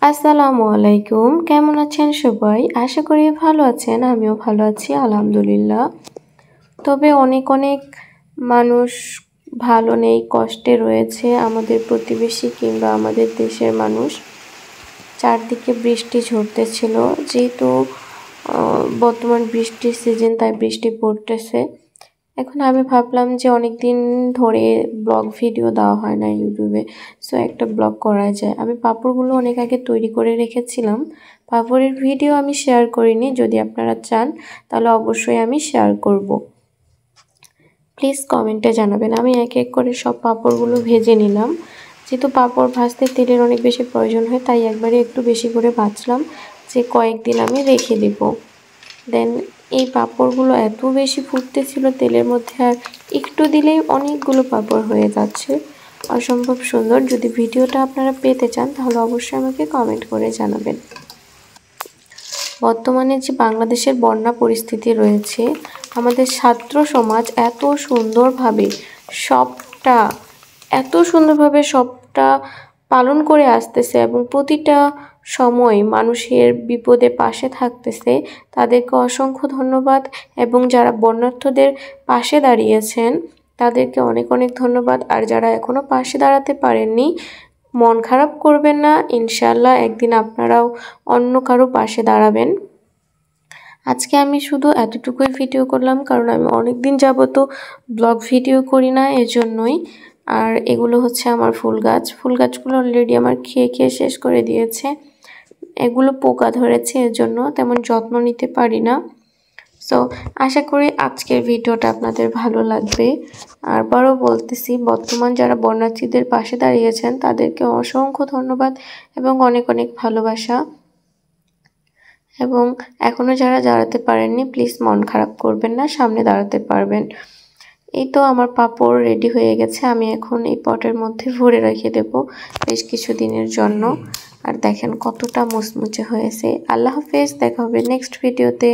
আসসালামু আলাইকুম। কেমন আছেন সবাই? আশা করি ভালো আছেন। আমিও ভালো আছি আলহামদুলিল্লাহ। তবে অনেক মানুষ ভালো নেই, কষ্টে রয়েছে আমাদের প্রতিবেশী কিংবা আমাদের দেশের মানুষ। চারদিকে বৃষ্টি ঝরতেছিল, যেহেতু বর্তমান বৃষ্টির সিজন, তাই বৃষ্টি পড়তেছে। এখন আমি ভাবলাম যে অনেক দিন ধরে ব্লগ ভিডিও দেওয়া হয় না ইউটিউবে, সো একটা ব্লগ করা যায়। আমি পাঁপড়গুলো অনেক আগে তৈরি করে রেখেছিলাম। পাঁপড়ের ভিডিও আমি শেয়ার করিনি, যদি আপনারা চান তাহলে অবশ্যই আমি শেয়ার করব। প্লিজ কমেন্টে জানাবেন। আমি এক এক করে সব পাঁপড়গুলো ভেজে নিলাম। যেহেতু পাঁপড় ভাজতে তেলের অনেক বেশি প্রয়োজন হয়, তাই একবারে একটু বেশি করে ভাজলাম, যে কয়েকদিন আমি রেখে দিব। দেন এই পাঁপড়গুলো এত বেশি ফুটতেছিল তেলের মধ্যে, আর একটু দিলেই অনেকগুলো পাঁপড় হয়ে যাচ্ছে, অসম্ভব সুন্দর। যদি ভিডিওটা আপনারা পেতে চান তাহলে অবশ্যই আমাকে কমেন্ট করে জানাবেন। বর্তমানে যে বাংলাদেশের বন্যা পরিস্থিতি রয়েছে, আমাদের ছাত্র সমাজ এত সুন্দরভাবে সবটা পালন করে আসতেছে এবং প্রতিটা সময় মানুষের বিপদে পাশে থাকতেছে। তাদেরকে অসংখ্য ধন্যবাদ, এবং যারা বন্যার্থদের পাশে দাঁড়িয়েছেন তাদেরকে অনেক ধন্যবাদ। আর যারা এখনো পাশে দাঁড়াতে পারেননি, মন খারাপ করবেন না, ইনশাল্লাহ একদিন আপনারাও অন্য কারো পাশে দাঁড়াবেন। আজকে আমি শুধু এতটুকুই ভিডিও করলাম, কারণ আমি অনেক দিন যাবত ব্লগ ভিডিও করি না, এজন্যই। আর এগুলো হচ্ছে আমার ফুল গাছগুলো অলরেডি আমার খেয়ে শেষ করে দিয়েছে। এগুলো পোকা ধরেছে, এজন্য তেমন যত্ন নিতে পারি না। সো আশা করি আজকের ভিডিওটা আপনাদের ভালো লাগবে। আর বড় বলতেছি, বর্তমান যারা বন্যার্থীদের পাশে দাঁড়িয়েছেন তাদেরকে অসংখ্য ধন্যবাদ এবং অনেক ভালোবাসা। এবং এখনও যারা দাঁড়াতে পারেননি, প্লিজ মন খারাপ করবেন না, সামনে দাঁড়াতে পারবেন। এই তো আমার পাঁপড় রেডি হয়ে গেছে। আমি এখন এই পটের মধ্যে ভরে রেখে দেব বেশ কিছু দিনের জন্য। আর দেখেন কতটা মুচমুচে হয়েছে। আল্লাহ হাফেজ, দেখা হবে নেক্সট ভিডিওতে।